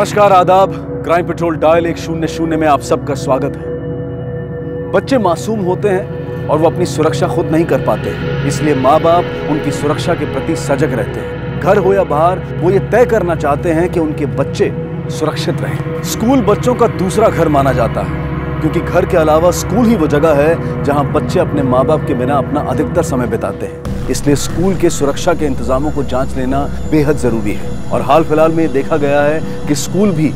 नमस्कार, आदाब। Crime petrol dial 100 में आप सबका स्वागत है। बच्चे मासूम होते हैं और वो अपनी सुरक्षा खुद नहीं कर पाते, इसलिए माँ बाप उनकी सुरक्षा के प्रति सजग रहते हैं। घर हो या बाहर, वो ये तय करना चाहते हैं कि उनके बच्चे सुरक्षित रहें। स्कूल बच्चों का दूसरा घर माना जाता है, क्योंकि घर के अलावा स्कूल ही वो जगह है जहाँ बच्चे अपने माँ बाप के बिना अपना अधिकतर समय बिताते हैं। इसलिए स्कूल के सुरक्षा के इंतजामों को जांच लेना बेहद जरूरी है। और हाल फिलहाल में देखा गया है कि स्कूल भी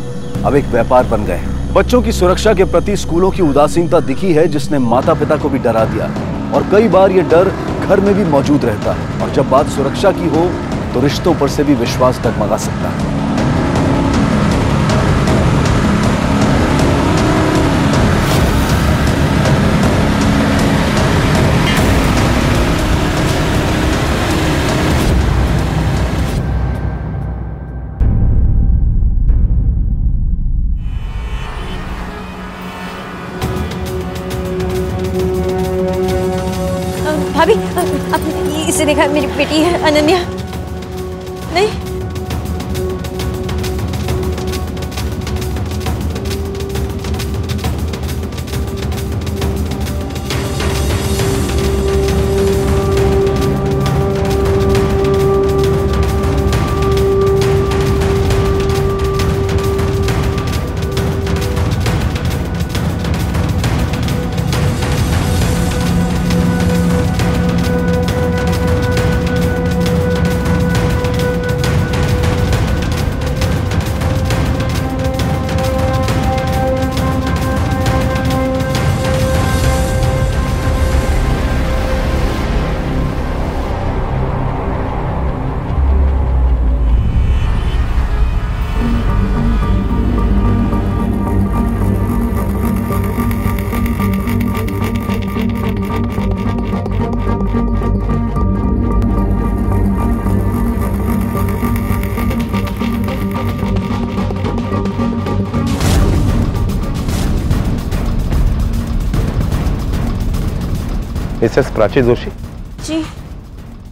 अब एक व्यापार बन गए हैं। बच्चों की सुरक्षा के प्रति स्कूलों की उदासीनता दिखी है, जिसने माता पिता को भी डरा दिया, और कई बार ये डर घर में भी मौजूद रहता है। और जब बात सुरक्षा की हो तो रिश्तों पर से भी विश्वास डगमगा सकता है। भाभी, आपने इसे देखा? मेरी बेटी है अनन्या। नहीं, मिसेस प्राची जोशी जी।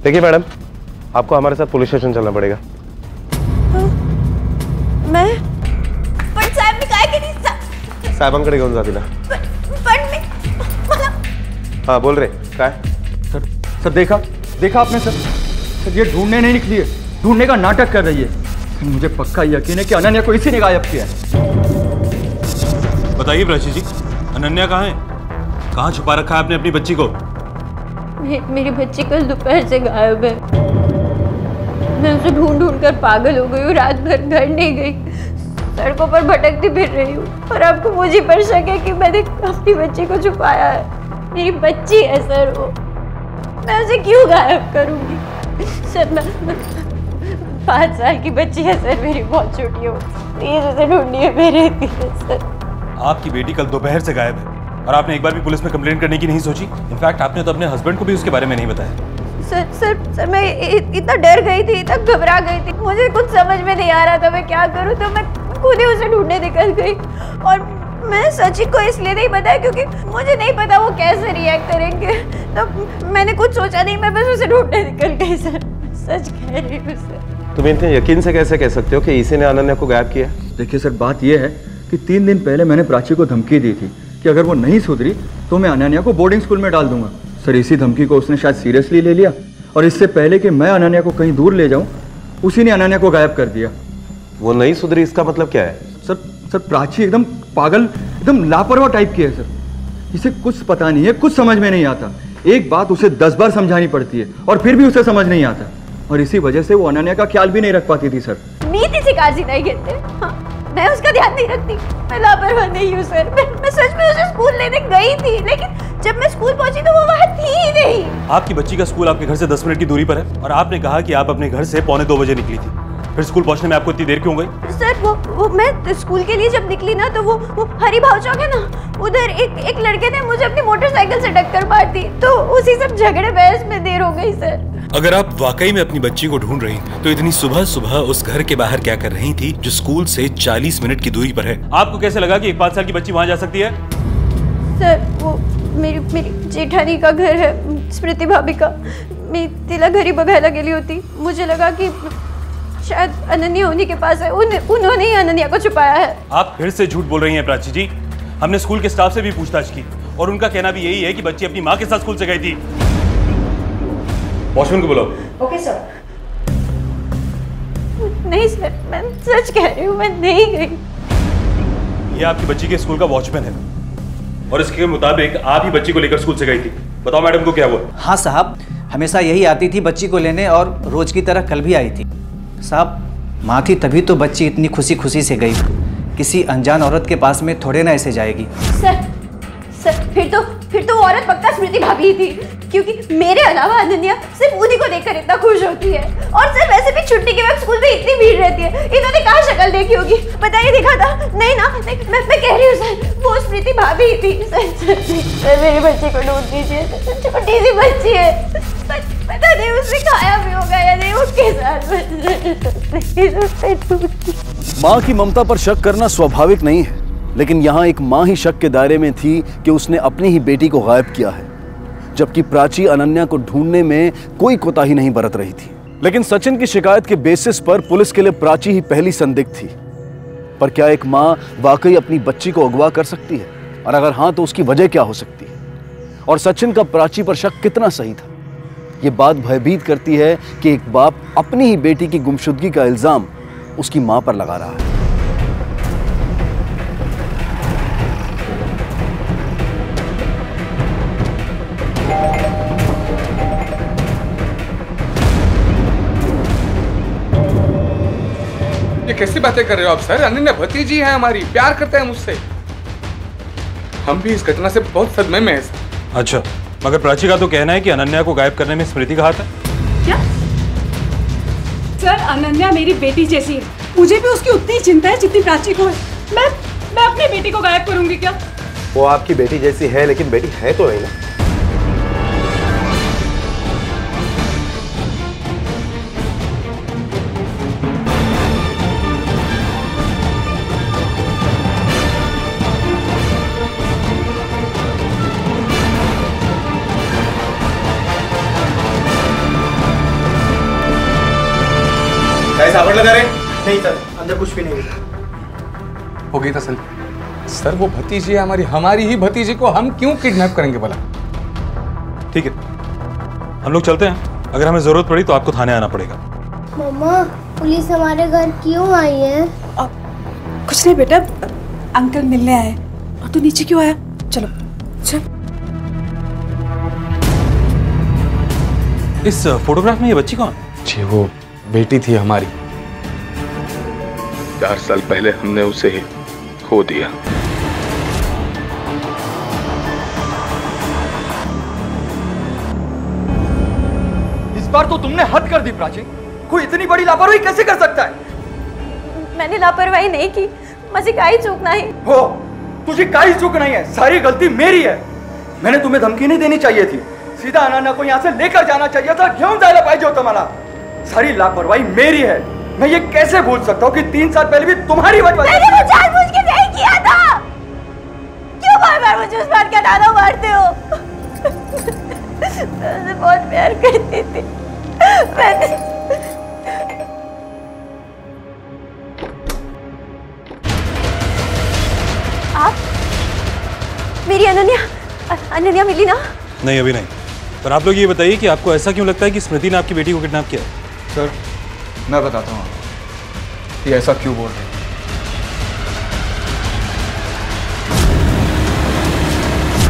देखिए मैडम, आपको हमारे साथ पुलिस स्टेशन चलना पड़ेगा। मैं पण साहेब मी काय केली? साहेबांकडे घेऊन जा तिला। पण मी हाँ बोल रहे काय? सर देखा आपने सर ये ढूंढने नहीं निकली है, ढूंढने का नाटक कर रही है। मुझे पक्का यकीन है कि अनन्या को इसी ने गायब किया है। बताइए प्राची जी, अनन्या कहाँ है? कहाँ छुपा रखा है आपने अपनी बच्ची को? मेरी बच्ची कल दोपहर से गायब है। मैं उसे ढूंढ कर पागल हो गई हूँ। रात भर घर नहीं गई, सड़कों पर भटकती फिर रही हूँ। और आपको मुझे पर शक है कि मैंने अपनी बच्ची को छुपाया है। मेरी बच्ची है सर वो, मैं उसे क्यों गायब करूँगी? सर मैं 5 साल की बच्ची है सर, मेरी बहुत छोटी हो। प्लीज उसे ढूंढिए मेरे सर। आपकी बेटी कल दोपहर से गायब है और आपने एक बार भी पुलिस में कंप्लेंट करने की नहीं सोची? इनफैक्ट आपने तो अपने हस्बैंड को भी उसके बारे में नहीं बताया। सर मैं इतना डर गई थी, इतना घबरा गई थी, मुझे कुछ समझ में नहीं आ रहा था मैं क्या करूं। तो मैं खुद ही उसे ढूंढने निकल गई। और मैंने सचिन को इसलिए नहीं बताया क्योंकि मुझे नहीं पता वो कैसे रिएक्ट करेंगे। तो मैंने कुछ सोचा नहीं, मैं बस उसे ढूंढने निकल गई सर। सच कह रही हूँ सर। तुम इतने यकीन से कैसे कह सकते हो कि इसी ने अनन्या को गायब किया? देखिए सर, बात यह है कि 3 दिन पहले मैंने प्राची को धमकी दी थी कि अगर वो नहीं सुधरी तो मैं अनन्या को बोर्डिंग स्कूल में डाल दूंगा। सर इसी धमकी को उसने शायद सीरियसली ले लिया, और इससे पहले कि मैं अनन्या को कहीं दूर ले जाऊं, उसी ने अनन्या को गायब कर दिया। वो नहीं सुधरी, इसका मतलब क्या है? सर प्राची एकदम पागल, एकदम लापरवाह टाइप की है सर। इसे कुछ पता नहीं है, कुछ समझ में नहीं आता। एक बात उसे 10 बार समझानी पड़ती है और फिर भी उसे समझ नहीं आता, और इसी वजह से वो अनन्या का ख्याल भी नहीं रख पाती थी सर। नीति से काजी नहीं कहते। हाँ, मैं उसका ध्यान नहीं रखती, मैं लापरवाह नहीं हूँ सर। मैं सच में उसे स्कूल लेने गई थी, लेकिन जब मैं स्कूल पहुंची तो वो वहाँ थी ही नहीं। आपकी बच्ची का स्कूल आपके घर से 10 मिनट की दूरी पर है और आपने कहा कि आप अपने घर से 1:45 बजे निकली थी। फिर स्कूल पहुंचने में आपको इतनी देर क्यों गई? सर वो मैं स्कूल के लिए जब निकली ना, तो वो हरी भाव चौक है ना, उधर एक लड़के ने मुझे अपनी मोटरसाइकिल से टक्कर मार दी, तो उसी सब झगड़े बहस में देर हो गई सर। अगर आप वाकई में अपनी बच्ची को ढूंढ रही तो इतनी सुबह सुबह उस घर के बाहर क्या कर रही थी जो स्कूल से 40 मिनट की दूरी पर है? आपको कैसे लगा कि एक 5 साल की बच्ची वहाँ जा सकती है? सर वो मेरी जेठानी का घर है, स्मृति भाभी का। मैं तिला घरी बघायला गेली होती, मुझे लगा कि शायद अनन्या उन्हीं के पास है, उन्होंने ही अनन्या को छुपाया है। आप फिर से झूठ बोल रही हैं प्राची जी। हमने स्कूल के स्टाफ से भी पूछताछ की और उनका कहना भी यही है कि बच्ची अपनी माँ के साथ स्कूल से गई थी। वॉचमैन को बुलाओ। Okay sir. नहीं सर, मैं सच कह रही हूँ, मैं नहीं गई। ये आपकी बच्ची के स्कूल का वॉचमैन है और इसके मुताबिक आप ही बच्ची को लेकर स्कूल से गई थी। बताओ मैडम को क्या हुआ? हाँ साहब, हमेशा यही आती थी बच्ची को लेने और रोज की तरह कल भी आई थी। साहब, माँ थी तभी तो बच्ची इतनी खुशी खुशी से गई, किसी अनजान औरत के पास में थोड़े ना ऐसे जाएगी। सर फिर तो वो औरत पक्का स्मृति भाभी ही थी, क्योंकि मेरे अलावा अनन्या सिर्फ उन्हीं को देखकर इतना खुश होती है। और सर वैसे भी छुट्टी के वक्त स्कूल में इतनी भीड़ रहती है, इन्होंने कहाँ शक्ल देखी होगी? बताइए, देखा था? नहीं ना, नहीं, मैं कह रही हूँ सर, वो स्मृति भाभी ही थी। सर मेरी बच्ची को ढूंढ दीजिए, छोटी सी बच्ची है, पता नहीं उसने खाया भी होगा या नहीं उसके साथ। माँ की ममता पर शक करना स्वाभाविक नहीं है, लेकिन यहाँ एक माँ ही शक के दायरे में थी कि उसने अपनी ही बेटी को गायब किया है, जबकि प्राची अनन्या को ढूंढने में कोई कोताही नहीं बरत रही थी। लेकिन सचिन की शिकायत के बेसिस पर पुलिस के लिए प्राची ही पहली संदिग्ध थी। पर क्या एक माँ वाकई अपनी बच्ची को अगवा कर सकती है? और अगर हाँ, तो उसकी वजह क्या हो सकती है? और सचिन का प्राची पर शक कितना सही था? ये बात भयभीत करती है कि एक बाप अपनी ही बेटी की गुमशुदगी का इल्जाम उसकी माँ पर लगा रहा है। ये कैसी बातें कर रहे हो आप सर? अनन्या भतीजी है हमारी, प्यार करते हैं मुझसे। हम भी इस घटना से बहुत सदमे में हैं। अच्छा, मगर प्राची का तो कहना है कि अनन्या को गायब करने में स्मृति का हाथ है। क्या? सर, अनन्या मेरी बेटी जैसी है, मुझे भी उसकी उतनी चिंता है जितनी प्राची को है। मैं अपनी बेटी को गायब करूंगी क्या? वो आपकी बेटी जैसी है, लेकिन बेटी है तो नहीं ना। साबड़ लगा रहे? नहीं सर, अंदर कुछ भी नहीं है। हो गई तसल्ली? सर वो भतीजी है हमारी ही भतीजी को हम क्यों किडनैप करेंगे भला? ठीक है, हम लोग चलते हैं। अगर हमें जरूरत पड़ी तो आपको थाने आना पड़ेगा। मम्मा, पुलिस हमारे घर क्यों आई है? कुछ नहीं बेटा, अंकल मिलने आए। और तू नीचे क्यों आया? चलो चल। इस फोटोग्राफ में ये बच्ची कौन? जी वो बेटी थी हमारी। 4 साल पहले हमने उसे खो दिया। इस बार तो तुमने हद कर दी प्राची। कोई इतनी बड़ी लापरवाही कैसे कर सकता है? मैंने लापरवाही नहीं की, मुझे काई चूक नहीं हो। तुझे काई चूक नहीं है, सारी गलती मेरी है। मैंने तुम्हें धमकी नहीं देनी चाहिए थी, सीधा अनन्या को यहाँ से लेकर जाना चाहिए था। घेऊन जायला पाहिजे होतं मला। सारी लापरवाही मेरी है। मैं ये कैसे भूल सकता हूँ कि 3 साल पहले भी तुम्हारी वजह से मैंने वो जानबूझ के नहीं किया था। क्यों बार-बार मुझे उस बात का ताना मारते हो? मैं उसे बहुत प्यार करती थी। आप मेरी अनन्या मिली ना? नहीं, अभी नहीं। पर आप लोग ये बताइए कि आपको ऐसा क्यों लगता है कि स्मृति ने आपकी बेटी को किडनैप किया? सर मैं बताता हूँ कि ऐसा क्यों बोल रहे हैं।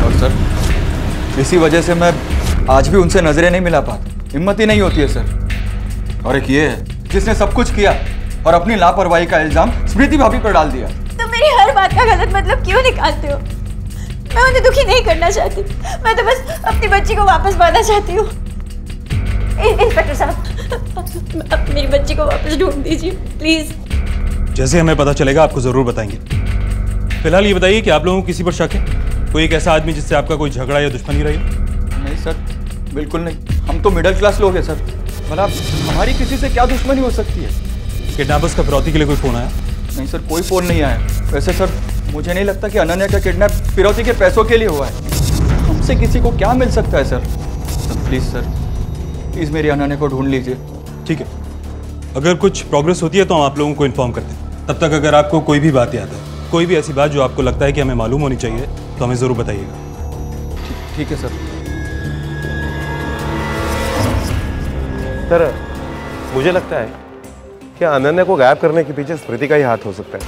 और सर इसी वजह से मैं आज भी उनसे नजरें नहीं मिला पाता, हिम्मत ही नहीं होती है सर। और एक ये है जिसने सब कुछ किया और अपनी लापरवाही का इल्जाम स्मृति भाभी पर डाल दिया। तुम मेरी हर बात का गलत मतलब क्यों निकालते हो? मैं उन्हें दुखी नहीं करना चाहती, मैं तो बस अपनी बच्ची को वापस पाना चाहती हूँ। इंस्पेक्टर साहब, आप मेरी बच्ची को वापस ढूंढ दीजिए प्लीज। जैसे हमें पता चलेगा आपको जरूर बताएंगे। फिलहाल ये बताइए कि आप लोगों को किसी पर शक है? कोई एक ऐसा आदमी जिससे आपका कोई झगड़ा या दुश्मनी रही? नहीं सर, बिल्कुल नहीं। हम तो मिडिल क्लास लोग हैं सर। मतलब हमारी किसी से क्या दुश्मनी हो सकती है? किडनैपर्स का फिरौती के लिए कोई फोन आया? नहीं सर, कोई फोन नहीं आया। वैसे सर मुझे नहीं लगता कि अनन्या का किडनैप फिरौती के पैसों के लिए हुआ है। हमसे किसी को क्या मिल सकता है सर? प्लीज सर, प्लीज मेरी अनन्या को ढूंढ लीजिए। ठीक है, अगर कुछ प्रोग्रेस होती है तो हम आप लोगों को इन्फॉर्म करते हैं। तब तक अगर आपको कोई भी बात याद है, कोई भी ऐसी बात जो आपको लगता है कि हमें मालूम होनी चाहिए, तो हमें ज़रूर बताइएगा। ठीक है सर। सर मुझे लगता है कि अनन्या को गायब करने के पीछे स्मृति का ही हाथ हो सकता है,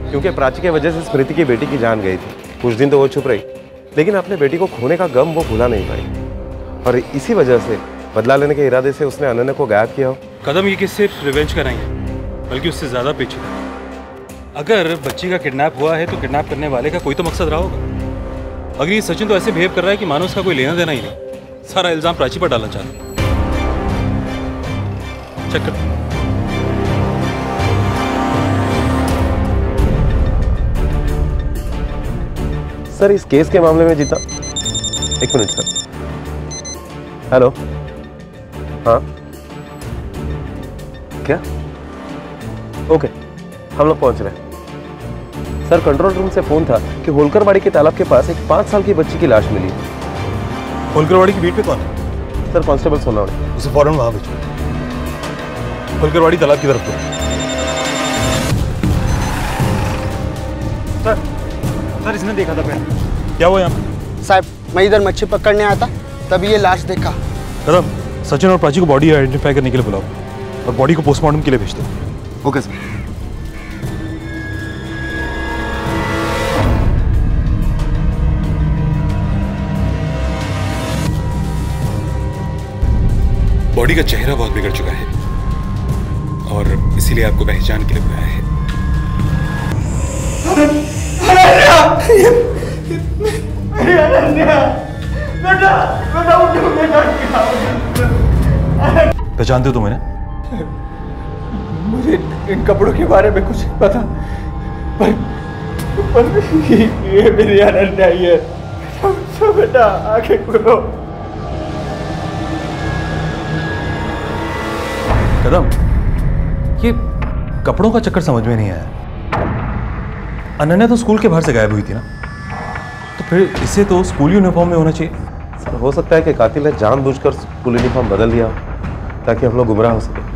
क्योंकि प्राची की वजह से स्मृति की बेटी की जान गई थी। कुछ दिन तो वो छुप रही, लेकिन अपने बेटी को खोने का गम वो भुला नहीं पाई, और इसी वजह से बदला लेने के इरादे से उसने अनन्या को गायब किया हो। कदम ये कि सिर्फ रिवेंज का नहीं है, बल्कि उससे ज़्यादा पेचीदा। अगर बच्ची का किडनैप हुआ है तो किडनैप करने वाले का कोई तो मकसद रहा होगा। अगर ये सचिन तो ऐसे बिहेव कर रहा है कि मानो उसका कोई लेना देना ही नहीं, सारा इल्जाम प्राची पर डालना चाहता है। चेक कर। सर इस केस के मामले में जीता, एक मिनट सर। हेलो, हाँ क्या? ओके, हम लोग पहुंच रहे हैं। सर कंट्रोल रूम से फोन था कि होलकरवाड़ी के तालाब के पास एक 5 साल की बच्ची की लाश मिली। होलकरवाड़ी की बीट पे कौन है? Sir constable Sonawade. उसे फौरन वहां भेजो, होलकरवाड़ी तालाब की तरफ को। सर इसने देखा था पहले। क्या हुआ यहाँ पे? साहब मैं इधर मच्छी पकड़ने आया था, तभी ये लाश देखा। कदम, सचिन और प्राची को बॉडी आइडेंटिफाई करने के लिए बुलाओ और बॉडी को पोस्टमार्टम के लिए भेज दो। Okay sir. बॉडी का चेहरा बहुत बिगड़ चुका है और इसीलिए आपको पहचान के लिए बुलाया है। पहचानते हो तुम इन्हें? मुझे इन कपड़ों के बारे में कुछ पता, पर ये मेरी अनन्या ही है। तो बेटा आंखें खोलो। कदम, ये कपड़ों का चक्कर समझ में नहीं आया। अनन्या तो स्कूल के बाहर से गायब हुई थी ना, तो फिर इसे तो स्कूल यूनिफॉर्म में होना चाहिए। सर हो सकता है कि कातिल ने जानबूझकर स्कूल यूनिफॉर्म बदल दिया ताकि हम लोग गुमराह हो सके।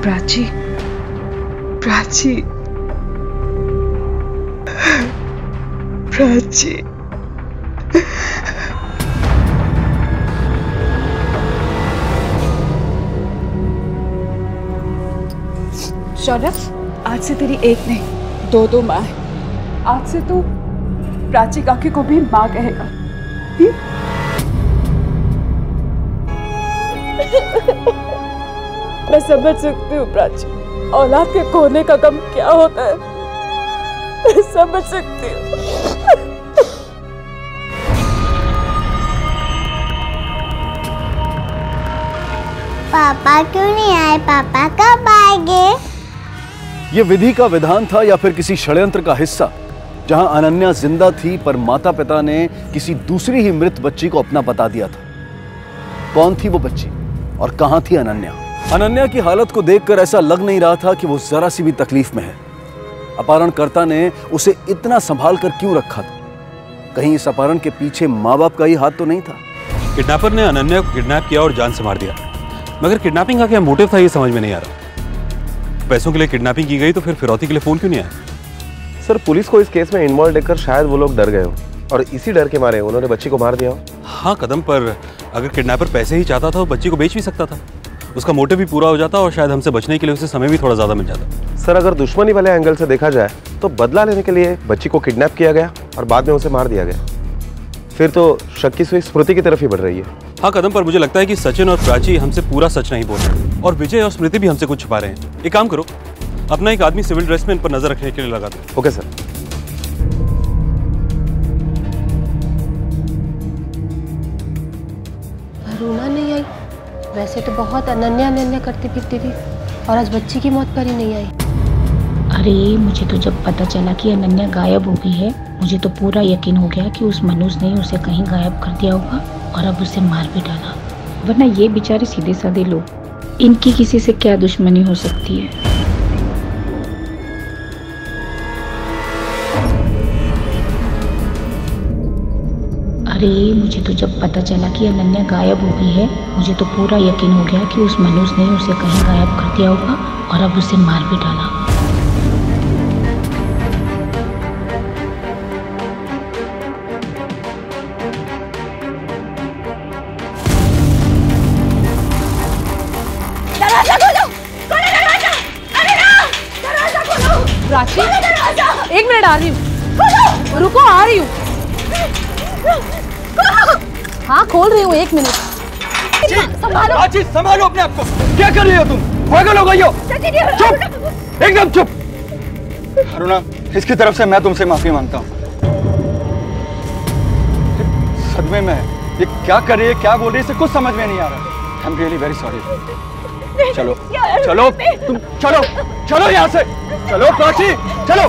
प्राची, प्राची, प्राची। शौर्य, आज से तेरी एक नहीं दो माँ है। आज से तू प्राची काकी को भी माँ कहेगा। मैं समझ सकती हूँ प्राची, औलाद के खोने का गम क्या होता है। मैं समझ सकती हूँ। पापा क्यों नहीं आए? पापा कब आएंगे? ये विधि का विधान था या फिर किसी षड्यंत्र का हिस्सा, जहां अनन्या जिंदा थी पर माता पिता ने किसी दूसरी ही मृत बच्ची को अपना बता दिया था। कौन थी वो बच्ची और कहां थी अनन्या? अनन्या की हालत को देखकर ऐसा लग नहीं रहा था कि वो जरा सी भी तकलीफ में है। अपहरणकर्ता ने उसे इतना संभाल कर क्यों रखा था? कहीं इस अपहरण के पीछे माँ बाप का ही हाथ तो नहीं था? किडनैपर ने अनन्या को किडनैप किया और जान से मार दिया, मगर किडनैपिंग का क्या मोटिव था ये समझ में नहीं आ रहा। पैसों के लिए किडनैपिंग की गई तो फिर फिरौती के लिए फोन क्यों नहीं आया? सर पुलिस को इस केस में इन्वॉल्व देखकर शायद वो लोग डर गए हो और इसी डर के मारे उन्होंने बच्ची को मार दिया हो। हाँ कदम, पर अगर किडनैपर पैसे ही चाहता था तो बच्ची को बेच भी सकता था। उसका मोटिव भी पूरा हो जाता और शायद हमसे बचने के लिए उसे समय भी थोड़ा ज्यादा मिल जाता। सर अगर दुश्मनी वाले एंगल से देखा जाए तो बदला लेने के लिए बच्ची को किडनैप किया गया और बाद में उसे मार दिया गया। फिर तो शक की सुई स्मृति की तरफ ही बढ़ रही है। हाँ कदम, पर मुझे लगता है कि सचिन और प्राची हमसे पूरा सच नहीं बोल रहे और विजय और स्मृति भी हमसे कुछ छुपा रहे हैं। एक काम करो, अपना एक आदमी सिविल ड्रेस में इन पर नजर रखने के लिए लगा दो। Okay sir. अरुणा नहीं आई? वैसे तो बहुत अनन्या करती फिरती थी और आज बच्ची की मौत पर ही नहीं आई। अरे मुझे तो जब पता चला कि अनन्या गायब हो गई है मुझे तो पूरा यकीन हो गया कि उस मनोज ने उसे कहीं गायब कर दिया होगा और अब उसे मार भी डाला, वरना ये बेचारे सीधे साधे लोग, इनकी किसी से क्या दुश्मनी हो सकती है। अरे मुझे तो जब पता चला कि अनन्या गायब हो गई है, मुझे तो पूरा यकीन हो गया कि उस मनोज ने उसे कहीं गायब कर दिया होगा और अब उसे मार भी डाला। दरवाजा खोलो! खोलो दरवाजा! अरे ना! दरवाजा खोलो! प्राची, दरवाजा! 1 मिनट आ रही हूँ। रुको, आ रही हूँ। हाँ खोल रही हूँ, 1 मिनट। संभालो। प्राची, संभालो अपने आप को। क्या कर रही हो तुम? पागल हो गई हो? चुप, एकदम चुप। अरुणा, इसकी तरफ से मैं तुमसे माफी मांगता हूँ। सदमे में है। ये क्या कर रही है, क्या बोल रही है, इसे कुछ समझ में नहीं आ रहा। I am really very sorry. चलो चलो तुम चलो चलो यहाँ से, चलो प्राची चलो।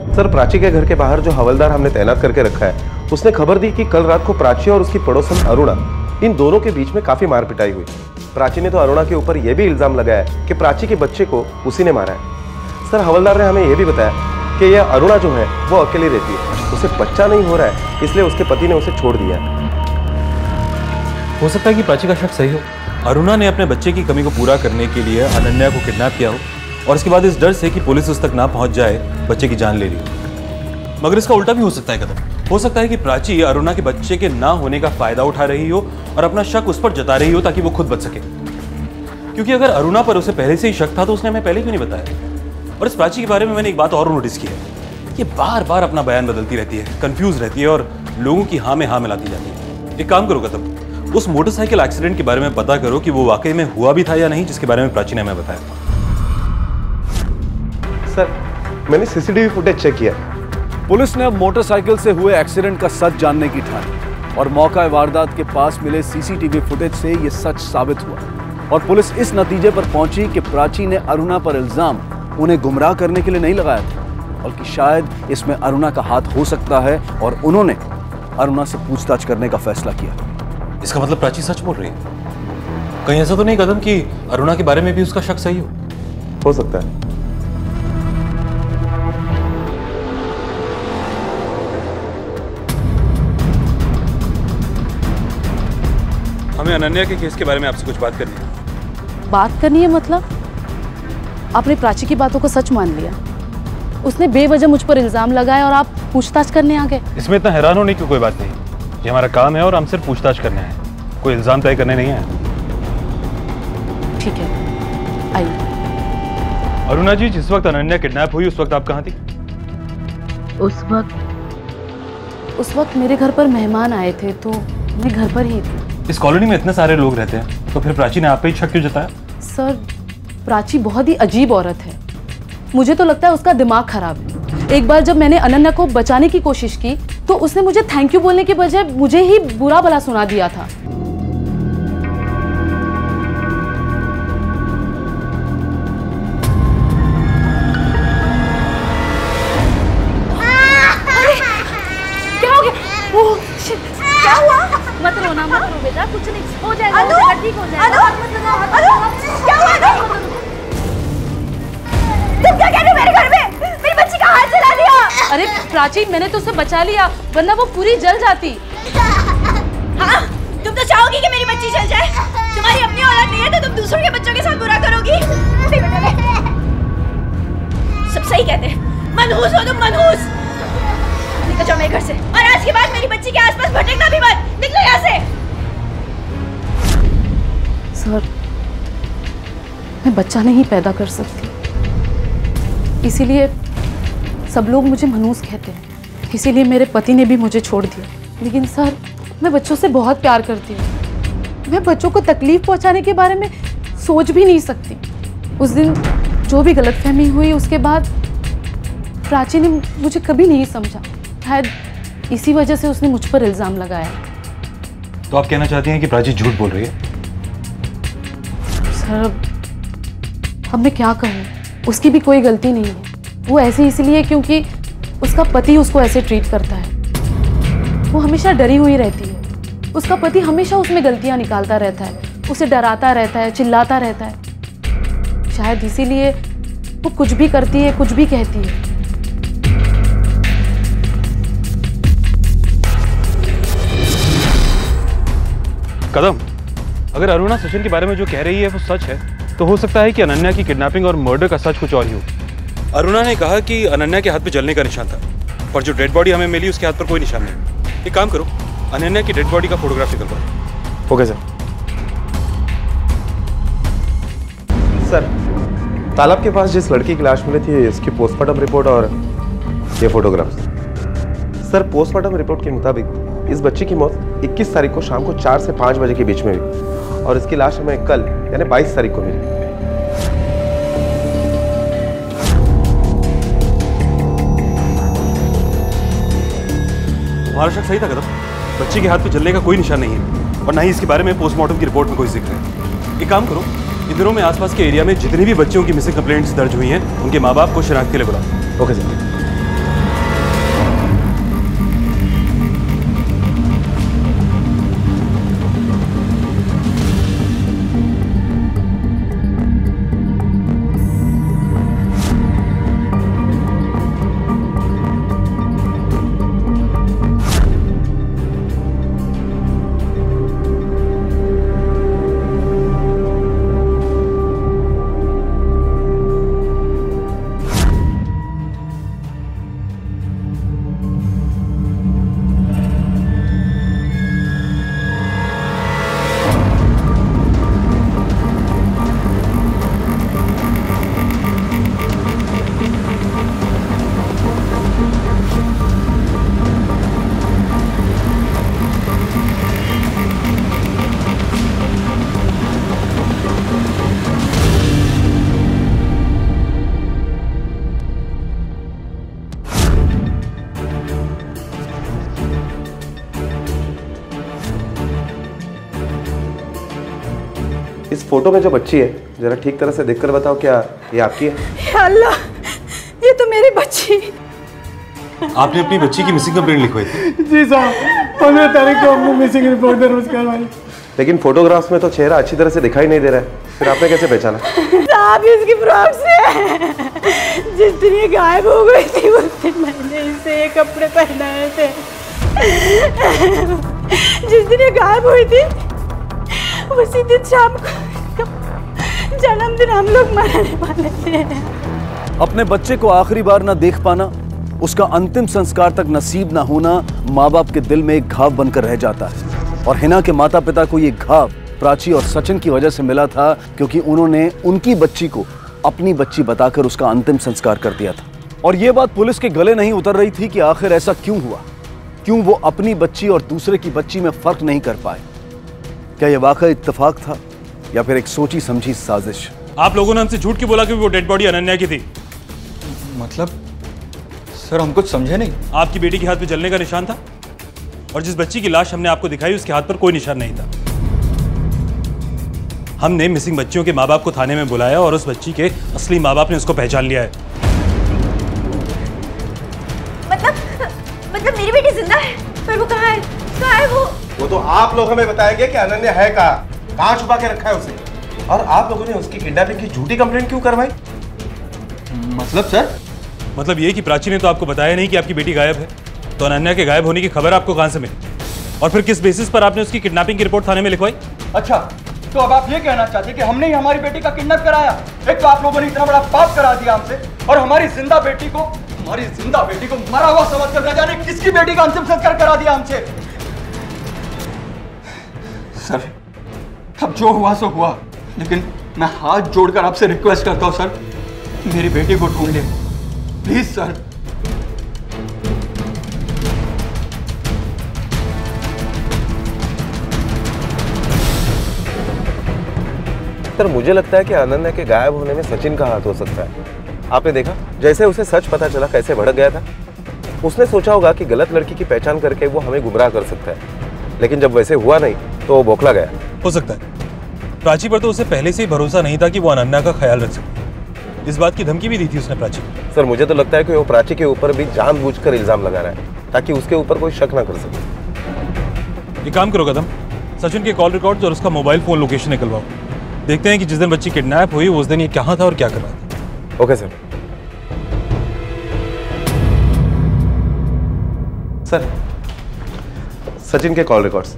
सर, प्राची के घर के बाहर जो हवलदार हमने तैनात करके रखा है, उसने खबर दी कि कल रात को प्राची और उसकी पड़ोसन अरुणा, इन दोनों के बीच में काफी मार पिटाई हुई। प्राची ने तो अरुणा के ऊपर यह भी इल्जाम लगाया कि प्राची के बच्चे को उसी ने मारा है। सर, हवलदार ने हमें यह भी बताया कि यह अरुणा जो है वो अकेली रहती है, उसे बच्चा नहीं हो रहा है, इसलिए उसके पति ने उसे छोड़ दिया है। हो सकता है कि प्राची का शक सही हो। अरुणा ने अपने बच्चे की कमी को पूरा करने के लिए अनन्या को किडनैप किया हो और इसके बाद इस डर से कि पुलिस उस तक ना पहुंच जाए बच्चे की जान ले ली। मगर इसका उल्टा भी हो सकता है कदम। हो सकता है कि प्राची अरुणा के बच्चे के ना होने का फायदा उठा रही हो और अपना शक उस पर जता रही हो ताकि वो खुद बच सके। क्योंकि अगर अरुणा पर उसे पहले से ही शक था तो उसने हमें पहले क्यों नहीं बताया। और इस प्राची के बारे में मैंने एक बात और नोटिस की है, ये बार बार अपना बयान बदलती रहती है, कंफ्यूज रहती है और लोगों की हाँ में हाँ मिलाती जाती है। एक काम करो कदम, उस मोटरसाइकिल एक्सीडेंट के बारे में पता करो कि वो वाकई में हुआ भी था या नहीं, जिसके बारे में प्राची ने हमें बताया। सर, मैंने सीसीटीवी फुटेज चेक किया। पुलिस ने अब मोटरसाइकिल से हुए एक्सीडेंट का सच जानने की ठानी और मौका वारदात के पास मिले सीसीटीवी फुटेज से यह सच साबित हुआ और पुलिस इस नतीजे पर पहुंची कि प्राची ने अरुणा पर इल्जाम उन्हें गुमराह करने के लिए नहीं लगाया था, बल्कि शायद इसमें अरुणा का हाथ हो सकता है और उन्होंने अरुणा से पूछताछ करने का फैसला किया। इसका मतलब प्राची सच बोल रही है? कहीं ऐसा तो नहीं कदम कि अरुणा के बारे में भी उसका शक सही हो सकता है। हमें अनन्या के केस के बारे में आपसे कुछ बात करनी है। बात करनी है मतलब? आपने प्राची की बातों को सच मान लिया? उसने बेवजह मुझ पर इल्जाम लगाया और आप पूछताछ करने आ गए? इसमें इतना हैरान होने की कोई बात नहीं, ये हमारा काम है और हम सिर्फ पूछताछ करने आए, कोई इल्जाम तय करने नहीं आए। ठीक है, आइए। अरुणा जी, जिस वक्त अनन्या किडनैप हुई उस वक्त आप कहाँ थी? उस वक्त मेरे घर पर मेहमान आए थे तो मैं घर पर ही थी। इस कॉलोनी में इतने सारे लोग रहते हैं तो फिर प्राची ने आप पे ही शक क्यों जताया? सर, प्राची बहुत ही अजीब औरत है। मुझे तो लगता है उसका दिमाग खराब है। एक बार जब मैंने अनन्या को बचाने की कोशिश की तो उसने मुझे थैंक यू बोलने के बजाय मुझे ही बुरा भला सुना दिया था। क्या हो गया? ओह शिट, क्या हुआ? मत रोना, मत रो बेटा, कुछ नहीं हो जाएगा, ठीक हो जाएगा। क्या हुआ? तुम क्या कह रहे हो मेरे घर में? मेरी बच्ची का हाथ जला दिया। अरे प्राची, मैंने तो उसे बचा लिया, वरना वो पूरी जल जाती। हाँ, तुम तो चाहोगी कि मेरी बच्ची जल जाए। तुम्हारी अपनी औलाद नहीं है तो तुम दूसरों के बच्चों के साथ बुरा करोगी। सब सही कहते हैं, मनहूस हो तुम, मनहूस। निकल जाओ मेरे घर से और आज के बाद मेरी बच्ची के आसपास भटकना भी मत। निकलो यहाँ से। सर, मैं बच्चा नहीं पैदा कर सकती, इसीलिए सब लोग मुझे मनहूस कहते हैं। इसीलिए मेरे पति ने भी मुझे छोड़ दिया। लेकिन सर, मैं बच्चों से बहुत प्यार करती हूँ। मैं बच्चों को तकलीफ पहुँचाने के बारे में सोच भी नहीं सकती। उस दिन जो भी गलतफहमी हुई उसके बाद प्राची ने मुझे कभी नहीं समझा। शायद इसी वजह से उसने मुझ पर इल्ज़ाम लगाया। तो आप कहना चाहती हैं कि प्राची झूठ बोल रही है? सर अब मैं क्या कहूँ, उसकी भी कोई गलती नहीं है। वो ऐसे इसलिए क्योंकि उसका पति उसको ऐसे ट्रीट करता है। वो हमेशा डरी हुई रहती है। उसका पति हमेशा उसमें गलतियाँ निकालता रहता है, उसे डराता रहता है, चिल्लाता रहता है। शायद इसीलिए वो कुछ भी करती है, कुछ भी कहती है। कदम, अगर अरुणा सचिन के बारे में जो कह रही है वो सच है तो हो सकता है कि अनन्या की किडनैपिंग और मर्डर का सच कुछ और ही हो। अरुणा ने कहा कि अनन्या के हाथ पे जलने का निशान था, पर जो डेड बॉडी हमें मिली उसके हाथ पर कोई निशान नहीं। एक काम करो, अनन्या की डेड बॉडी का फोटोग्राफ निकलवाओ। Okay sir. सर, तालाब के पास जिस लड़की की लाश मिली थी इसकी पोस्टमार्टम रिपोर्ट और ये फोटोग्राफ्स। सर, पोस्टमार्टम रिपोर्ट के मुताबिक इस बच्चे की मौत 21 तारीख को शाम को 4 से 5 बजे के बीच में हुई और इसकी लाश हमें कल यानी 22 तारीख को मिली। हमारा शक सही था कदम, बच्चे के हाथ पे जलने का कोई निशान नहीं है और ना ही इसके बारे में पोस्टमार्टम की रिपोर्ट में कोई जिक्र है। एक काम करो, इन दिनों में आसपास के एरिया में जितनी भी बच्चों की मिसिंग कंप्लेंट्स दर्ज हुई हैं उनके माँ बाप को शिनाख्त के लिए बुलाओ। Okay sir. इस फोटो में जो बच्ची है जरा ठीक तरह से देखकर बताओ, क्या ये आपकी है? या अल्लाह, ये तो मेरी बच्ची। आपने अपनी बच्ची की मिसिंग कंप्लेंट लिखवाई थी? जी साहब, 15 तारीख को हमने मिसिंग रिपोर्ट दर्ज करवाई। लेकिन फोटोग्राफ्स में तो चेहरा अच्छी तरह से दिखाई नहीं दे रहा है, फिर आपने कैसे पहचाना? साहब, इसकी फ्रॉक से जिस दिन ये गायब हो गई थी उस दिन मैंने इसे ये कपड़े पहनाए थे। जिस दिन ये गायब हुई थी उसी दिन शाम को जन्मदिन हम लोग मनाने वाले थे। अपने बच्चे को आखिरी बार ना देख पाना, उसका अंतिम संस्कार तक नसीब ना होना माँ बाप के दिल में एक घाव बनकर रह जाता है। और हिना के माता पिता को ये घाव प्राची और सचिन की वजह से मिला था, क्योंकि उन्होंने उनकी बच्ची को अपनी बच्ची बताकर उसका अंतिम संस्कार कर दिया था। और ये बात पुलिस के गले नहीं उतर रही थी कि आखिर ऐसा क्यों हुआ, क्यों वो अपनी बच्ची और दूसरे की बच्ची में फर्क नहीं कर पाए। क्या यह वाकई इत्तेफाक था या फिर एक सोची समझी साजिश? आप लोगों ने हमसे झूठ क्यों बोला कि वो डेड बॉडी अनन्या की थी? मतलब सर, हम कुछ समझे नहीं। आपकी बेटी के हाथ पे जलने का निशान था और जिस बच्ची की लाश हमने आपको दिखाई उसके हाथ पर कोई निशान नहीं था। हमने मिसिंग बच्चियों के माँ बाप को थाने में बुलाया और उस बच्ची के असली माँ बाप ने उसको पहचान लिया है। मतलब मेरी बेटी जिंदा है, पर वो कहाँ है? कहाँ है वो तो आप लोग हमें बताएंगे कि अनन्या है कहाँ छुपा के रखा है उसे, और आप लोगों ने उसकी किडनैपिंग की झूठी कंप्लेंट क्यों करवाई? मतलब सर, मतलब ये कि प्राची ने तो आपको बताया नहीं कि आपकी बेटी गायब है, तो अनन्या के गायब होने की खबर आपको कहां से मिली और फिर किस बेसिस पर आपने उसकी किडनैपिंग की रिपोर्ट थाने में लिखवाई? अच्छा, तो अब आप ये कहना चाहते कि हमने ही हमारी बेटी का किडनैप कराया? एक तो आप लोगों ने इतना बड़ा पाप करा दिया हमसे, और हमारी जिंदा बेटी को मरा हुआ समझकर न जाने किसकी बेटी का अंतिम संस्कार करा दिया हमसे। सर, अब जो हुआ सो हुआ, लेकिन मैं हाथ जोड़कर आपसे रिक्वेस्ट करता हूं सर, मेरी बेटी को ढूंढ ले प्लीज सर। सर मुझे लगता है कि अनन्या के गायब होने में सचिन का हाथ हो सकता है। आपने देखा जैसे उसे सच पता चला कैसे भड़क गया था। उसने सोचा होगा कि गलत लड़की की पहचान करके वो हमें गुमराह कर सकता है, लेकिन जब वैसे हुआ नहीं तो वो बौखला गया। हो सकता है प्राची पर तो उसे पहले से ही भरोसा नहीं था कि वो अनन्या का ख्याल रख सकती। इस बात की धमकी भी दी थी उसने प्राची को। सर मुझे तो लगता है कि वो प्राची के ऊपर भी जानबूझकर इल्जाम लगा रहा है ताकि उसके ऊपर कोई शक ना कर सके। एक काम करो कदम, सचिन के कॉल रिकॉर्ड्स और उसका मोबाइल फोन लोकेशन निकलवाओ। देखते हैं कि जिस दिन बच्ची किडनैप हुई उस दिन ये कहाँ था और क्या कर रहा था। Okay sir. सर सचिन के call records.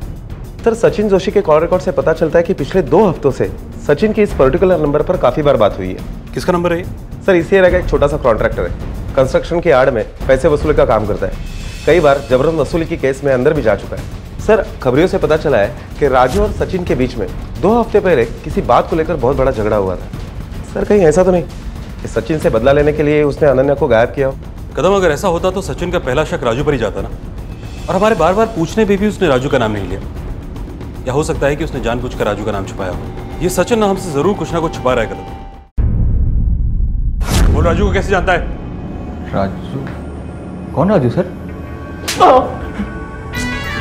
Sir Sachin Joshi के कॉल रिकॉर्ड से पता चलता है कि पिछले 2 हफ्तों से सचिन की इस पर्टिकुलर नंबर पर काफी बार बात हुई है। किसका नंबर है? सर इसी एरिया का एक छोटा सा कॉन्ट्रैक्टर है, कंस्ट्रक्शन की आड़ में पैसे वसूली का काम करता है। कई बार जबरन वसूली की केस में अंदर भी जा चुका है। सर खबरों से पता चला है कि राजू और सचिन के बीच में 2 हफ्ते पहले किसी बात को लेकर बहुत बड़ा झगड़ा हुआ था। सर कहीं ऐसा तो नहीं कि सचिन से बदला लेने के लिए उसने अनन्या को गायब किया हो? कदम अगर ऐसा होता तो सचिन का पहला शक राजू पर ही जाता ना, और हमारे बार बार पूछने पे भी उसने राजू का नाम नहीं लिया। या हो सकता है कि उसने जानबूझकर राजू का नाम छुपाया हो। ये सचिन ना हमसे जरूर कुछ ना कुछ छुपा रहा है। कदम वो राजू को कैसे जानता है? राजू? कौन राजू सर?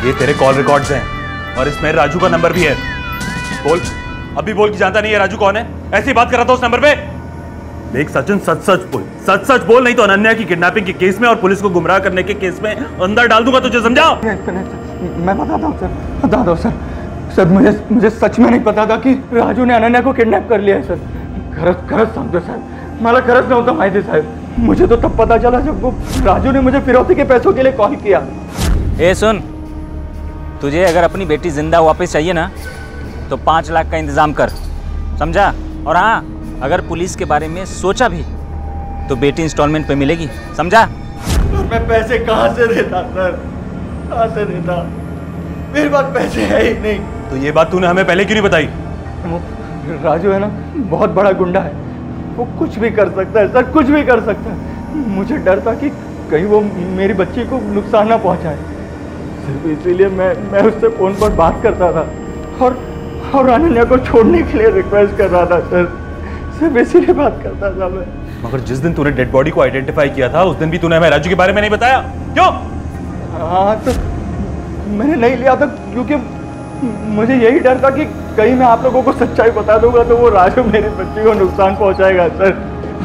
ये तेरे कॉल रिकॉर्ड्स हैं और इसमें राजू का नंबर भी है। बोल, अभी बोल कि जानता नहीं है राजू कौन है? ऐसी बात कर रहा था उस नंबर पे। देख सचिन सच सच बोल नहीं तो अनन्या की किडनैपिंग के केस में और पुलिस को गुमराह करने के केस में अंदर डाल दूंगा तुझे, समझा? मैं बताता हूँ सर, बता दो सर। सर मुझे सच में नहीं पता था कि राजू ने अनन्या को किडनैप कर लिया है सर। खरंच सांगतो साहेब, मला खरंच नव्हतं माहिती साहेब। मुझे तो तब पता चला जब वो राजू ने मुझे फिरौती के पैसों के लिए कॉल किया। ए सुन, तुझे अगर अपनी बेटी जिंदा वापस चाहिए ना तो 5 लाख का इंतजाम कर, समझा? और हाँ, अगर पुलिस के बारे में सोचा भी तो बेटी इंस्टॉलमेंट पे मिलेगी, समझा? मैं पैसे कहाँ से देता सर, कहाँ से देता? मेरे पास पैसे है ही नहीं। तो ये बात तूने हमें पहले क्यों नहीं बताई? राजू है ना, बहुत बड़ा गुंडा है, वो कुछ भी कर सकता है सर, कुछ भी कर सकता है। मुझे डर था कि कहीं वो मेरी बच्ची को नुकसान ना पहुंचाए, सिर्फ इसीलिए मैं उससे फोन पर बात करता था और अनन्या को छोड़ने के लिए रिक्वेस्ट कर रहा था सर, सिर्फ इसीलिए बात करता था मैं। मगर जिस दिन तूने डेड बॉडी को आइडेंटिफाई किया था उस दिन भी तूने हमें राजू के बारे में नहीं बताया, क्यों? हाँ तो मैंने नहीं लिया था क्योंकि मुझे यही डर था कि कहीं मैं आप लोगों को सच्चाई बता दूंगा तो वो राजू मेरी बच्ची को नुकसान पहुंचाएगा सर,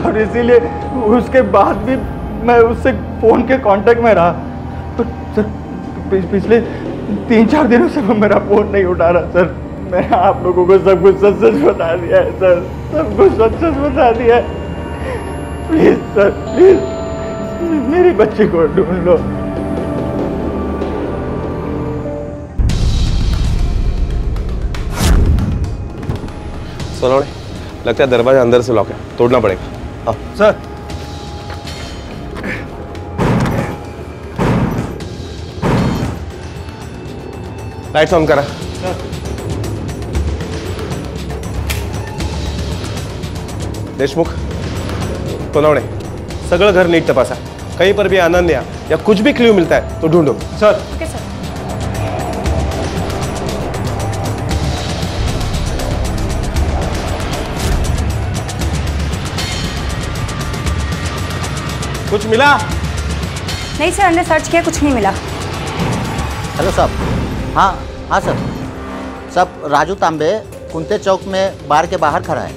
और इसीलिए उसके बाद भी मैं उससे फ़ोन के कांटेक्ट में रहा। तो सर पिछले 3-4 दिनों से वो मेरा फ़ोन नहीं उठा रहा सर। मैंने आप लोगों को सब कुछ सच बता दिया है सर, सब कुछ सच बता दिया है। प्लीज़ सर, प्लीज़ मेरी बच्ची को ढूंढ लो। सोनोड़े, लगता है दरवाजा अंदर से लॉक है, तोड़ना पड़ेगा। हाँ सर। लाइट्स ऑन करा। देशमुख, सोनोड़े, सगळं घर नीट तपासा, कहीं पर भी अनन्या या कुछ भी क्ल्यू मिलता है तो ढूंढो। सर। Okay sir. कुछ मिला? नहीं सर, हमने सर्च किया, कुछ नहीं मिला। हेलो साहब। हाँ सर। सब राजू तांबे कुंते चौक में बार के बाहर खड़ा है।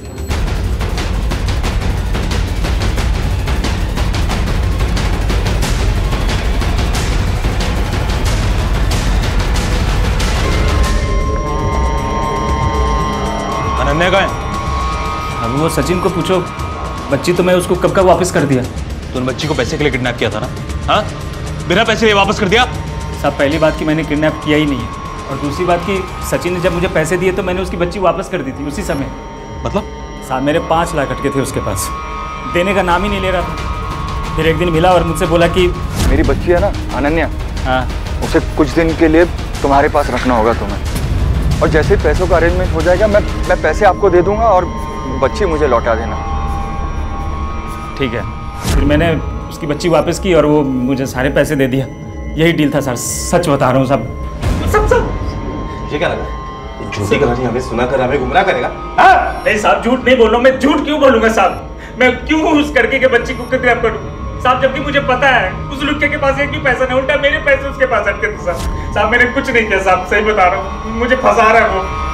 अनन्या कहाँ है? अब वो सचिन को पूछो, बच्ची तो मैं उसको कब का वापस कर दिया। तूने बच्ची को पैसे के लिए किडनैप किया था ना? हाँ, बिना पैसे लिए वापस कर दिया? साहब पहली बात कि मैंने किडनैप किया ही नहीं है, और दूसरी बात कि सचिन ने जब मुझे पैसे दिए तो मैंने उसकी बच्ची वापस कर दी थी उसी समय। मतलब? साहब मेरे 5 लाख अटके थे उसके पास, देने का नाम ही नहीं ले रहा था। फिर एक दिन मिला और मुझसे बोला कि मेरी बच्ची है ना अनन्या, हाँ, उसे कुछ दिन के लिए तुम्हारे पास रखना होगा तुम्हें, और जैसे पैसों का अरेंजमेंट हो जाएगा मैं पैसे आपको दे दूंगा और बच्ची मुझे लौटा देना। ठीक है। फिर मैंने उसकी बच्ची वापस की और वो मुझे सारे पैसे दे दिया। यही डील था सर, सच बता रहा हूँ सब। ये क्या लगा? झूठी कहानी हमें सुनाकर हमें गुमराह करेगा? हाँ? नहीं साहब, झूठ नहीं बोल रहा हूँ मैं। झूठ क्यों बोलूंगा साहब? मैं क्यों उस करके के बच्ची को किडनैप करूँ साहब, जबकि मुझे पता है उस लुक्के के पास एक भी पैसा नहीं, उल्टा मेरे पैसे उसके पास अटके थे साहब। साहब मैंने कुछ नहीं किया साहब, सही बता रहा हूँ, मुझे फंसा रहा है वो।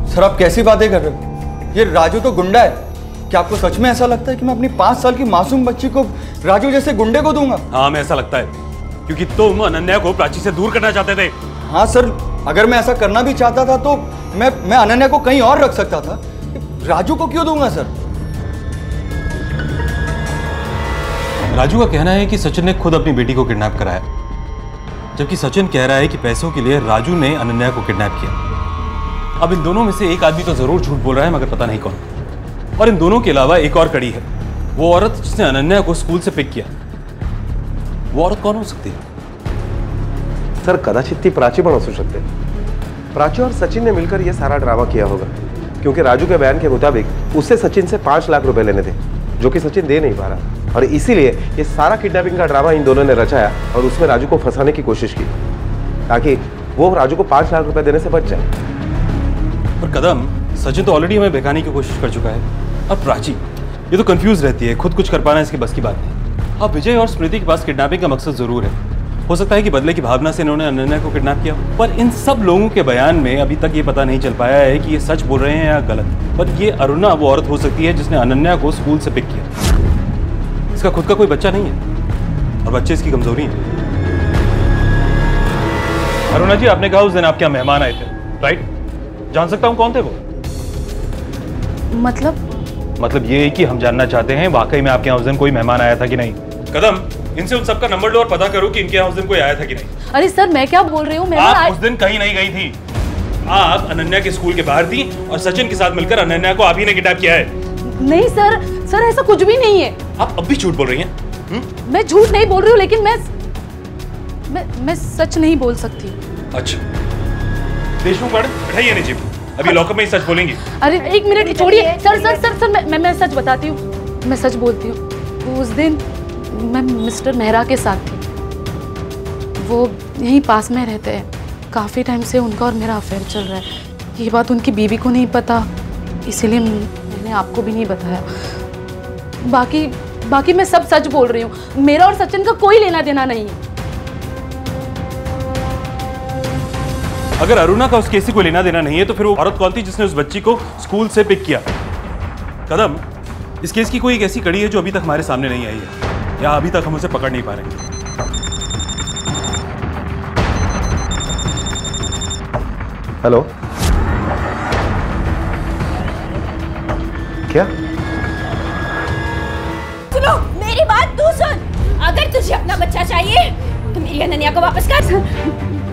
सर आप कैसी बातें कर रहे हो? ये राजू तो गुंडा है। क्या आपको सच में ऐसा लगता है कि मैं अपनी 5 साल की मासूम बच्ची को राजू जैसे गुंडे को दूंगा? हाँ हमें ऐसा लगता है, क्योंकि तुम अनन्या को प्राची से दूर करना चाहते थे। हाँ सर, अगर मैं ऐसा करना भी चाहता था तो मैं अनन्या को कहीं और रख सकता था, राजू को क्यों दूंगा सर? राजू का कहना है कि सचिन ने खुद अपनी बेटी को किडनैप कराया, जबकि सचिन कह रहा है कि पैसों के लिए राजू ने अनन्या को किडनैप किया। अब इन दोनों में से एक आदमी तो जरूर झूठ बोल रहा है, मगर पता नहीं कौन। और इन दोनों के अलावा एक और कड़ी है, वो औरत जिसने अनन्या को स्कूल से पिक किया, वो औरत कौन हो सकती है? सर कदाचित ती प्राची पण असू शकते। प्राची और सचिन ने मिलकर यह सारा ड्रामा किया होगा, क्योंकि राजू के बयान के मुताबिक उससे सचिन से 5 लाख रुपए लेने थे, जो कि सचिन दे नहीं पा रहा, और इसीलिए ये सारा किडनैपिंग का ड्रामा इन दोनों ने रचाया और उसमें राजू को फंसाने की कोशिश की, ताकि वो राजू को 5 लाख रुपए देने से बच जाए। पर कदम, सचिन तो ऑलरेडी हमें बहकाने की कोशिश कर चुका है। अब प्राची ये तो कंफ्यूज रहती है, खुद कुछ कर पाना इसकी बस की बात नहीं। अब विजय और स्मृति के पास किडनैपिंग का मकसद जरूर है, हो सकता है कि बदले की भावना से इन्होंने अनन्या को किडनैप किया, पर इन सब लोगों के बयान में अभी तक ये पता नहीं चल पाया है कि ये सच बोल रहे हैं या गलत। पर ये अरुणा वो औरत हो सकती है जिसने अनन्या को स्कूल से पिक किया। इसका खुद का कोई बच्चा नहीं है और बच्चे इसकी कमजोरी है। अरुणा जी, आपने कहा उस दिन आपके यहाँ मेहमान आए थे, राइट? जान सकता हूँ कौन थे वो? मतलब ये कि हम जानना चाहते हैं वाकई में आपके यहाँ उस दिन कोई मेहमान आया था कि नहीं। कदम, इनसे उन सबका नंबर लो और पता करो कि इनके यहाँ उस दिन कोई आया था कि नहीं। अरे सर, मैं क्या बोल रही हूँ? आप उस दिन कहीं नहीं गई थी। आप अनन्या के स्कूल के बाहर थी और सचिन के साथ मिलकर अनन्या को आप ही ने किडनैप किया है। नहीं सर ऐसा कुछ भी नहीं है। आप अब भी झूठ बोल रही हैं? मैं झूठ नहीं बोल रही हूँ, लेकिन मैं सच नहीं बोल सकती। अच्छा, देशमुख मैडम, बैठाइए नीचे, अभी लॉकअप में ही सच बोलेंगी। अरे एक मिनट छोड़िए। सर मैं सच बताती हूँ, मैं सच बोलती हूँ। उस दिन मैं मिस्टर मेहरा के साथ थी, वो यहीं पास में रहते हैं। काफ़ी टाइम से उनका और मेरा अफेयर चल रहा है। ये बात उनकी बीवी को नहीं पता, इसीलिए मैंने आपको भी नहीं बताया। बाकी मैं सब सच बोल रही हूँ। मेरा और सचिन का कोई लेना देना नहीं है। अगर अरुणा का उस केस से कोई लेना देना नहीं है, तो फिर वो औरत कौन थी जिसने उस बच्ची को स्कूल से पिक किया? कदम, इस केस की कोई एक ऐसी कड़ी है जो अभी तक हमारे सामने नहीं आई है, या अभी तक हम उसे पकड़ नहीं पा रहे। हेलो, क्या? सुनो, मेरी बात तू सुन। अगर तुझे अपना बच्चा चाहिए तो मेरी अनन्या को वापस कर।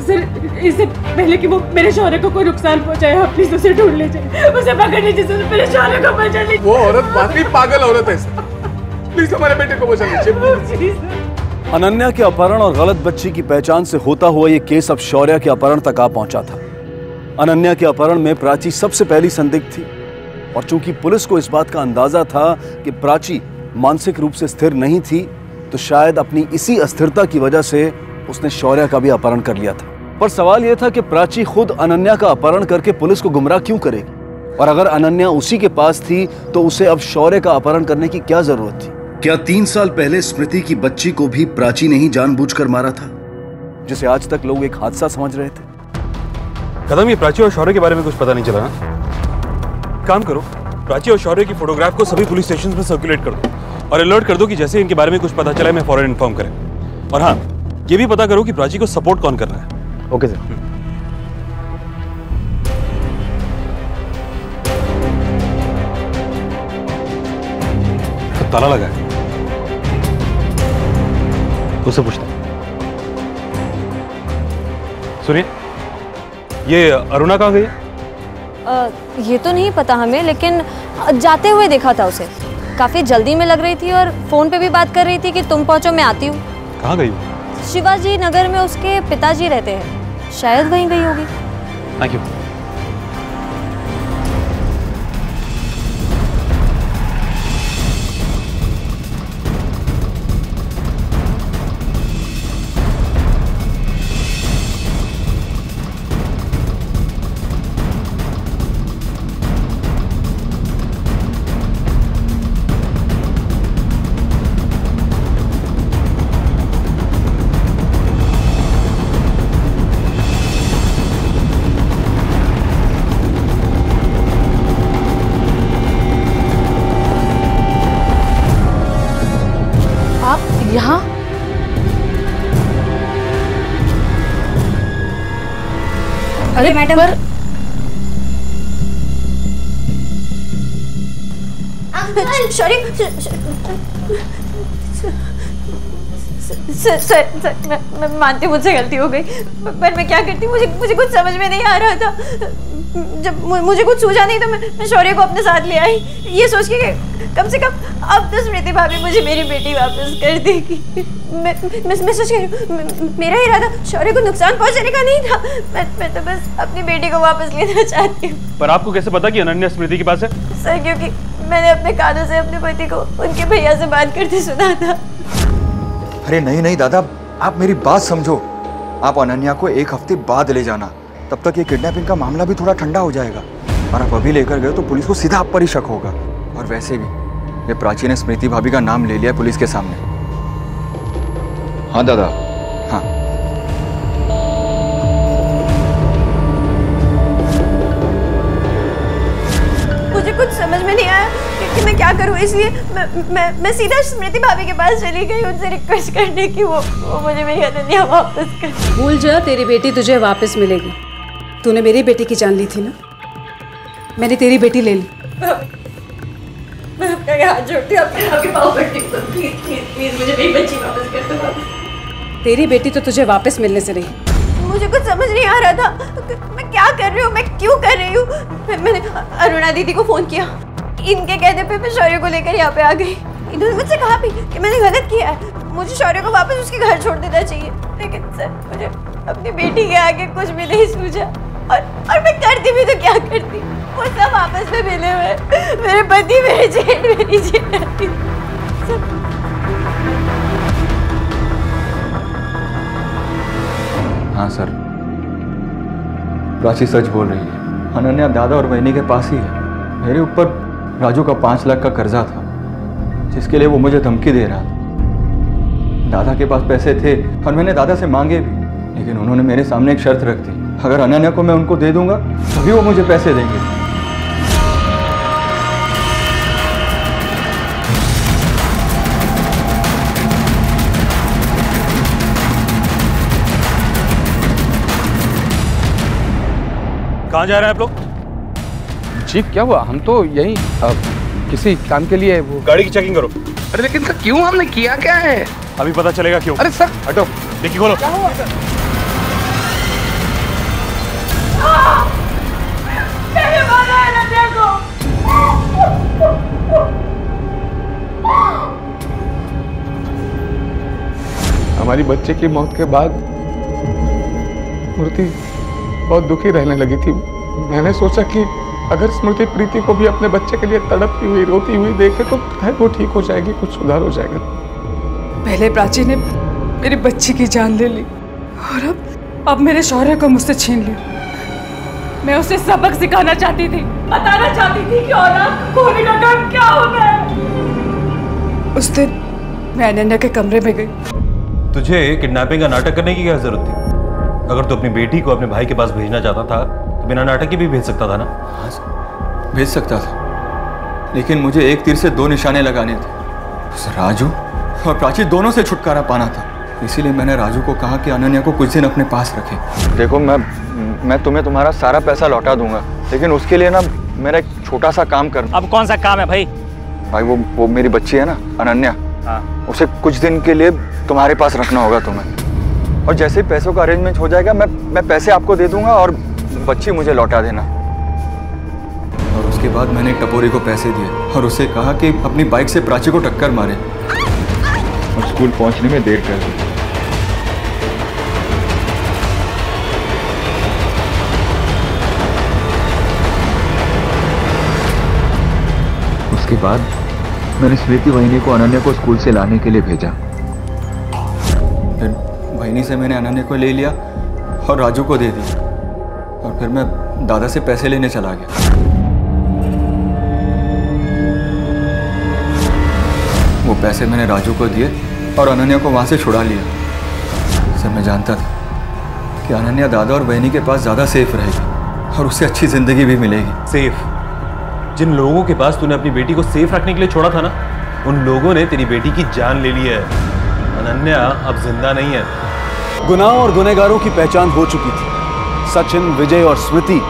सर, इससे पहले कि वो मेरे शौहर को कोई नुकसान पहुंचाए, आप प्लीज उसे ढूंढ लीजिए, उसे पकड़ लीजिए सर, मेरे शौहर को बचा लीजिए। वो औरत वाकई पागल औरत है, प्लीज हमारे बेटे को बचा लीजिए। अनन्या के अपहरण और गलत बच्ची की पहचान से होता हुआ ये केस अब शौर्या के अपहरण तक आ पहुंचा था। अनन्या के अपहरण में प्राची सबसे पहली संदिग्ध थी, और चूंकि पुलिस को इस बात का अंदाजा था कि प्राची मानसिक रूप से स्थिर नहीं थी, तो शायद अपनी इसी अस्थिरता की वजह से उसने शौर्या का भी अपहरण कर लिया था। पर सवाल यह था कि प्राची खुद अनन्या का अपहरण करके पुलिस को गुमराह क्यों करेगी, और अगर अनन्या उसी के पास थी तो उसे अब शौर्य का अपहरण करने की क्या जरूरत थी? क्या 3 साल पहले स्मृति की बच्ची को भी प्राची ने ही जानबूझकर मारा था, जिसे आज तक लोग एक हादसा समझ रहे थे? कदम, ये प्राची और शौर्य के बारे में कुछ पता नहीं चला ना? काम करो, प्राची और शौर्य की फोटोग्राफ को सभी पुलिस स्टेशन में सर्कुलेट कर दो और अलर्ट कर दो कि जैसे इनके बारे में कुछ पता चला मैं फौरन इन्फॉर्म करें। और हाँ, ये भी पता करो कि प्राची को सपोर्ट कौन कर रहा है। Okay sir. ताला लगा है, उससे पूछता। सुनिए, ये अरुणा कहाँ गई है? ये तो नहीं पता हमें, लेकिन जाते हुए देखा था उसे। काफी जल्दी में लग रही थी और फोन पे भी बात कर रही थी कि तुम पहुंचो मैं आती हूँ। कहाँ गई? शिवाजी नगर में उसके पिताजी रहते हैं, शायद वहीं गई होगी। Thank you. यहाँ? अरे मैडम, सॉरी सर, मैं मानती हूँ मुझसे गलती हो गई, पर मैं क्या करती, मुझे कुछ समझ में नहीं आ रहा था। जब मुझे कुछ सूझा नहीं तो मैं शौर्य को अपने साथ ले आई, ये सोच के कि कम से कम अब तो स्मृति भाभी मुझे मेरी बेटी वापस कर देगी। मैं सोच के मेरा इरादा शौर्य को नुकसान पहुंचाने का नहीं था, मैं तो बस अपनी बेटी को वापस लेना चाहती हूँ। पर आपको कैसे पता कि अनन्या स्मृति के पास है? सर, क्योंकि मैंने अपने कानों से अपने पति को उनके भैया से बात करते सुना था। अरे नहीं नहीं दादा, आप मेरी बात समझो। आप अनन्या को एक हफ्ते बाद ले जाना, तब तक ये किडनैपिंग का मामला भी थोड़ा ठंडा हो जाएगा। और आप अभी लेकर गए तो पुलिस को सीधा आप पर ही शक होगा। और वैसे भी ये प्राची ने स्मृति भाभी का नाम ले लिया पुलिस के सामने। हाँ दादा, हाँ। मुझे कुछ समझ में नहीं आया कि मैं क्या करूं, इसलिए मैं सीधा स्मृति भाभी के पास चली गई उनसे रिक्वेस्ट करने की वो मुझे मेरी अनन्या वापस कर। भूल जा, तेरी बेटी तुझे वापस मिलेगी। तूने मेरी बेटी की जान ली थी ना, मैंने तेरी बेटी ले ली। मैं आपका हाथ जोड़ती हूँ, आपके पाँव पड़ती हूँ, प्लीज मुझे मेरी बच्ची वापस कर दो। तेरी बेटी तो तुझे वापस मिलने से रही। मुझे कुछ समझ नहीं आ रहा था, मैं क्या कर रही हूँ, मैं क्यों कर रही हूँ। मैंने अरुणा दीदी को फोन किया, इनके कहने पे मैं शौर्य को लेकर यहाँ पे आ गई। इन्होंने मुझसे कहा भी कि मैंने गलत किया है, मुझे शौर्य को वापस उसके घर छोड़ देना चाहिए। लेकिन सर, मुझे अपनी बेटी के आगे कुछ भी नहीं सूझा, और मैं करती भी तो क्या करती। वो सब आपस में मिले हुए, मेरे पति, मेरे जेठ, मेरी जेठानी। हाँ सर, प्राची सच बोल रही है। अनन्या दादा और बहनी के पास ही है। मेरे ऊपर राजू का 5 लाख का कर्जा था, जिसके लिए वो मुझे धमकी दे रहा था। दादा के पास पैसे थे और मैंने दादा से मांगे भी, लेकिन उन्होंने मेरे सामने एक शर्त रख दी, अगर अनन्या को मैं उनको दे दूंगा तभी वो मुझे पैसे देंगे। कहाँ जा रहे हैं आप लोग? जी क्या हुआ, हम तो यही किसी काम के लिए वो गाड़ी की चेकिंग करो। अरे लेकिन सर क्यों, हमने किया क्या है? अभी पता चलेगा क्यों। अरे सर हटो, डिक्की खोलो। हमारी बच्चे की मौत के बाद स्मृति बहुत दुखी रहने लगी थी। मैंने सोचा कि अगर स्मृति प्रीति को भी अपने बच्चे के लिए तड़पती हुई, रोती हुई देखे तो शायद वो ठीक हो जाएगी, कुछ सुधार हो जाएगा। पहले प्राची ने मेरी बच्ची की जान ले ली और अब मेरे शौर्य को मुझसे छीन लिया। मैं उसे सबक सिखाना चाहती थी, बताना चाहती थी कि औलाद को खोने का दर्द क्या होता है। उस दिन मैं अनन्या के कमरे में गई। तुझे किडनैपिंग का नाटक करने की क्या जरूरत थी? अगर तू अपनी बेटी को अपने भाई के पास भेजना चाहता था तो बिना नाटक के भी भेज सकता था ना। हाँ, भेज सकता था, लेकिन मुझे एक तीर से 2 निशाने लगाने थे। उस राजू और प्राची दोनों से छुटकारा पाना था। इसीलिए मैंने राजू को कहा कि अनन्या को कुछ दिन अपने पास रखे। देखो, मैं तुम्हें तुम्हारा सारा पैसा लौटा दूंगा, लेकिन उसके लिए ना मेरा एक छोटा सा काम करना। अब कौन सा काम है भाई? भाई वो मेरी बच्ची है ना अनन्या, उसे कुछ दिन के लिए तुम्हारे पास रखना होगा तुम्हें। और जैसे ही पैसों का अरेंजमेंट हो जाएगा मैं पैसे आपको दे दूंगा और बच्ची मुझे लौटा देना। और उसके बाद मैंने टपोरी को पैसे दिए और उसे कहा कि अपनी बाइक से प्राची को टक्कर मारे और स्कूल पहुंचने में देर कर दी। उसके बाद मैंने स्मृति वहिनी को अनन्या को स्कूल से लाने के लिए भेजा। फिर वहिनी से मैंने अनन्या को ले लिया और राजू को दे दी, और फिर मैं दादा से पैसे लेने चला गया। वो पैसे मैंने राजू को दिए और अनन्या को वहां से छुड़ा लिया। सर, मैं जानता था कि अनन्या दादा और बहनी के पास ज़्यादा सेफ रहेगी और उसे अच्छी ज़िंदगी भी मिलेगी। सेफ? जिन लोगों के पास तूने अपनी बेटी को सेफ रखने के लिए छोड़ा था ना, उन लोगों ने तेरी बेटी की जान ले ली है। अनन्या अब जिंदा नहीं है। गुनाह और गुनहगारों की पहचान हो चुकी थी। सचिन, विजय और स्मृति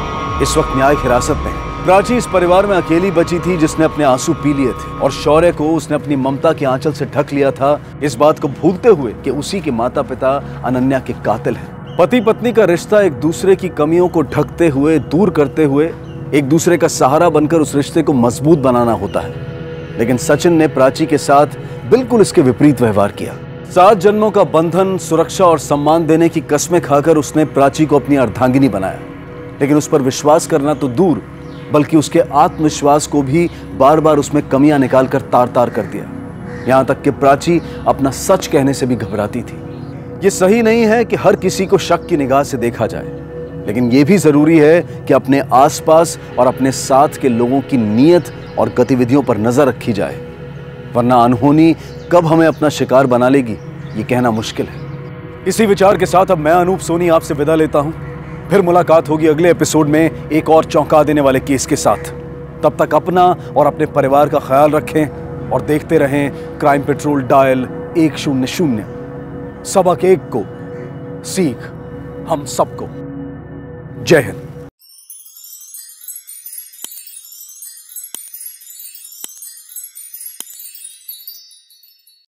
इस वक्त न्यायिक हिरासत में है। प्राची इस परिवार में अकेली बची थी जिसने अपने आंसू पी लिए थे, और शौर्य को उसने अपनी ममता के आंचल से ढक लिया था, इस बात को भूलते हुए कि उसी के माता पिता अनन्या के कातिल हैं। पति पत्नी का रिश्ता एक दूसरे की कमियों को ढकते हुए, दूर करते हुए, एक दूसरे का सहारा बनकर उस रिश्ते को मजबूत बनाना होता है। लेकिन सचिन ने प्राची के साथ बिल्कुल इसके विपरीत व्यवहार किया। 7 जन्मों का बंधन, सुरक्षा और सम्मान देने की कस्में खाकर उसने प्राची को अपनी अर्धांगिनी बनाया। लेकिन उस पर विश्वास करना तो दूर, बल्कि उसके आत्मविश्वास को भी बार बार उसमें कमियां निकालकर तार तार कर दिया। यहां तक कि प्राची अपना सच कहने से भी घबराती थी। ये सही नहीं है कि हर किसी को शक की निगाह से देखा जाए, लेकिन यह भी जरूरी है कि अपने आसपास और अपने साथ के लोगों की नीयत और गतिविधियों पर नजर रखी जाए, वरना अनहोनी कब हमें अपना शिकार बना लेगी ये कहना मुश्किल है। इसी विचार के साथ अब मैं अनूप सोनी आपसे विदा लेता हूं। फिर मुलाकात होगी अगले एपिसोड में एक और चौंका देने वाले केस के साथ। तब तक अपना और अपने परिवार का ख्याल रखें और देखते रहें क्राइम पेट्रोल डायल 100। सबक एक को, सीख हम सबको। जय हिंद।